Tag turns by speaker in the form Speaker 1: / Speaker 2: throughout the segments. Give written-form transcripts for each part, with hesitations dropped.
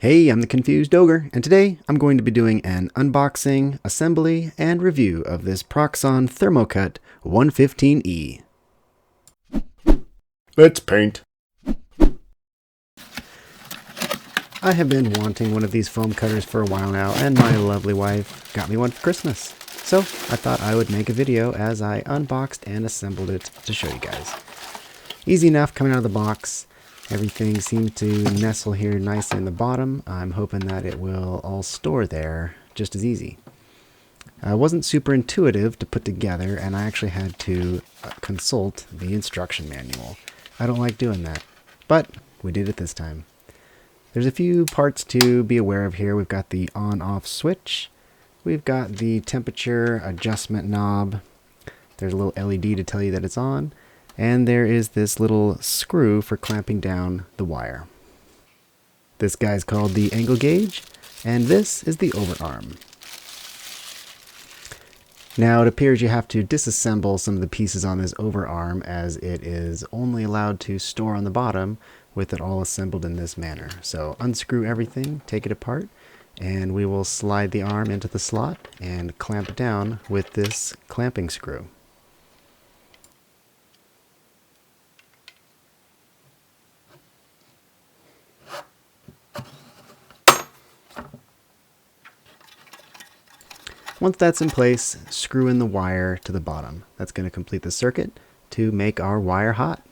Speaker 1: Hey, I'm the Confused Ogre, and today I'm going to be doing an unboxing, assembly, and review of this Proxxon Thermocut 115E.
Speaker 2: Let's paint.
Speaker 1: I have been wanting one of these foam cutters for a while now, and my lovely wife got me one for Christmas. So I thought I would make a video as I unboxed and assembled it to show you guys. Easy enough coming out of the box. Everything seems to nestle here nicely in the bottom. I'm hoping that it will all store there just as easy. It wasn't super intuitive to put together, and I actually had to consult the instruction manual. I don't like doing that, but we did it this time. There's a few parts to be aware of here. We've got the on-off switch. We've got the temperature adjustment knob. There's a little LED to tell you that it's on. And there is this little screw for clamping down the wire. This guy's called the angle gauge, and this is the overarm. Now it appears you have to disassemble some of the pieces on this overarm, as it is only allowed to store on the bottom with it all assembled in this manner. So unscrew everything, take it apart, and we will slide the arm into the slot and clamp it down with this clamping screw. Once that's in place, screw in the wire to the bottom. That's going to complete the circuit to make our wire hot.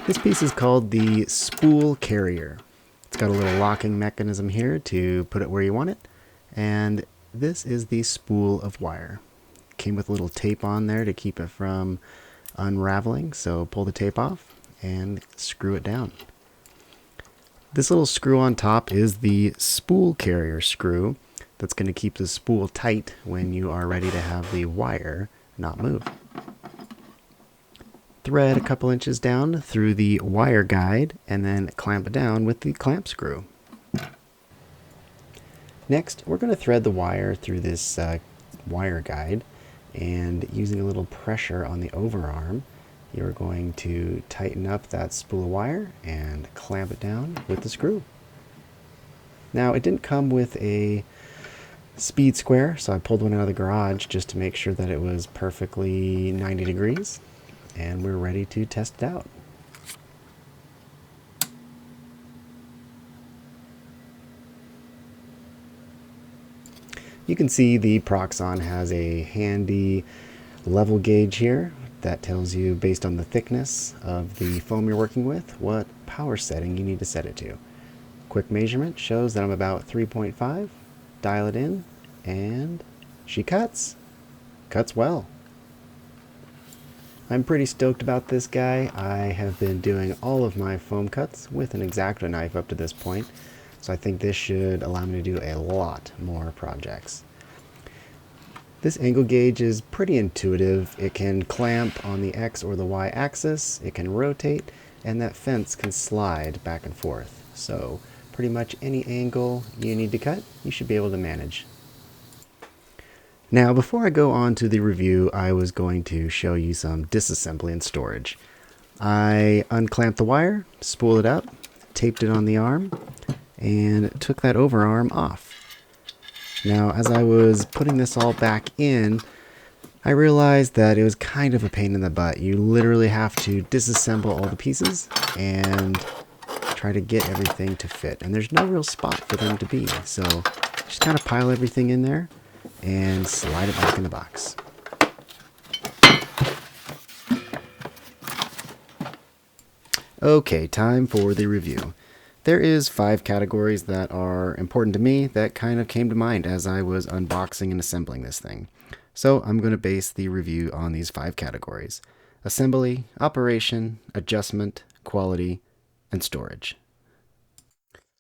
Speaker 1: This piece is called the spool carrier. It's got a little locking mechanism here to put it where you want it, and this is the spool of wire. Came with a little tape on there to keep it from unraveling, so pull the tape off and screw it down. This little screw on top is the spool carrier screw that's going to keep the spool tight when you are ready to have the wire not move. Thread a couple inches down through the wire guide and then clamp it down with the clamp screw. Next, we're going to thread the wire through this wire guide, and using a little pressure on the overarm, you're going to tighten up that spool of wire and clamp it down with the screw. Now, it didn't come with a speed square, so I pulled one out of the garage just to make sure that it was perfectly 90 degrees, and we're ready to test it out. You can see the Proxxon has a handy level gauge here that tells you, based on the thickness of the foam you're working with, what power setting you need to set it to. Quick measurement shows that I'm about 3.5. Dial it in, and she cuts. Cuts well. I'm pretty stoked about this guy. I have been doing all of my foam cuts with an X-Acto knife up to this point, so I think this should allow me to do a lot more projects. This angle gauge is pretty intuitive. It can clamp on the X or the Y axis, it can rotate, and that fence can slide back and forth. So pretty much any angle you need to cut, you should be able to manage. Now, before I go on to the review, I was going to show you some disassembly and storage. I unclamped the wire, spooled it up, taped it on the arm, and took that overarm off. Now, as I was putting this all back in, I realized that it was kind of a pain in the butt. You literally have to disassemble all the pieces and try to get everything to fit. And there's no real spot for them to be, so just kind of pile everything in there and slide it back in the box. Okay, time for the review. There is 5 categories that are important to me that kind of came to mind as I was unboxing and assembling this thing. So I'm going to base the review on these 5 categories: assembly, operation, adjustment, quality, and storage.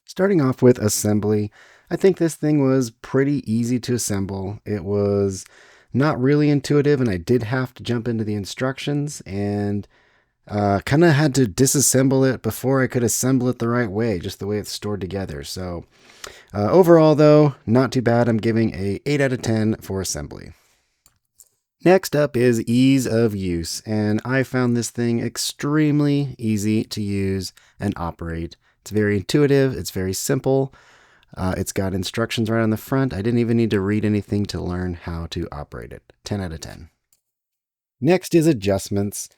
Speaker 1: Starting off with assembly, I think this thing was pretty easy to assemble. It was not really intuitive, and I did have to jump into the instructions and kind of had to disassemble it before I could assemble it the right way, just the way it's stored together. So Overall, though, not too bad. I'm giving a 8 out of 10 for assembly. Next up is ease of use, and I found this thing extremely easy to use and operate. It's very intuitive, it's very simple, it's got instructions right on the front. I didn't even need to read anything to learn how to operate it. 10 out of 10. Next is adjustments.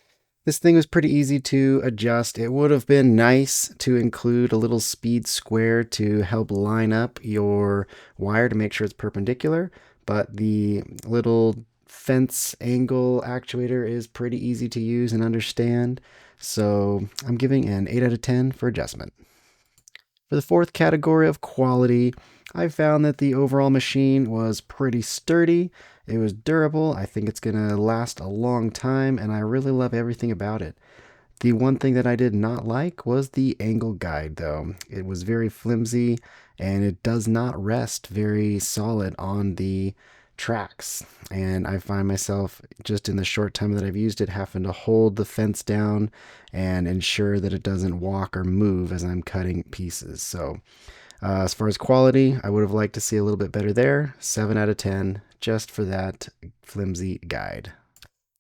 Speaker 1: This thing was pretty easy to adjust. It would have been nice to include a little speed square to help line up your wire to make sure it's perpendicular, but the little fence angle actuator is pretty easy to use and understand. So I'm giving an 8 out of 10 for adjustment. For the fourth category of quality, I found that the overall machine was pretty sturdy. It was durable. I think it's going to last a long time, and I really love everything about it. The one thing that I did not like was the angle guide, though. It was very flimsy, and it does not rest very solid on the tracks. And I find myself, just in the short time that I've used it, having to hold the fence down and ensure that it doesn't walk or move as I'm cutting pieces. So as far as quality, I would have liked to see a little bit better there. 7 out of 10 just for that flimsy guide.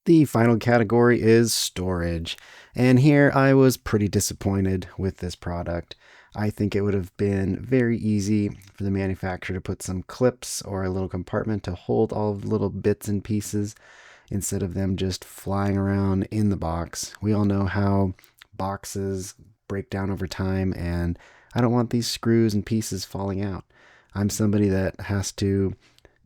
Speaker 1: The final category is storage, and here I was pretty disappointed with this product. I think it would have been very easy for the manufacturer to put some clips or a little compartment to hold all the little bits and pieces instead of them just flying around in the box. We all know how boxes break down over time, and I don't want these screws and pieces falling out. I'm somebody that has to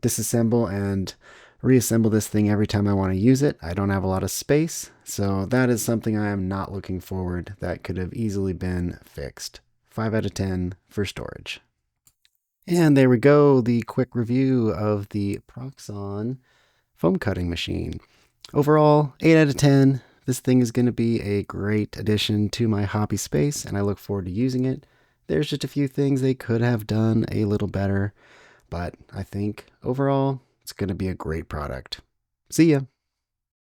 Speaker 1: disassemble and reassemble this thing every time I want to use it. I don't have a lot of space, so that is something I am not looking forward that could have easily been fixed. 5 out of 10 for storage. And there we go, the quick review of the Proxxon foam cutting machine. Overall, 8 out of 10. This thing is going to be a great addition to my hobby space, and I look forward to using it. There's just a few things they could have done a little better, but I think overall, it's going to be a great product. See ya!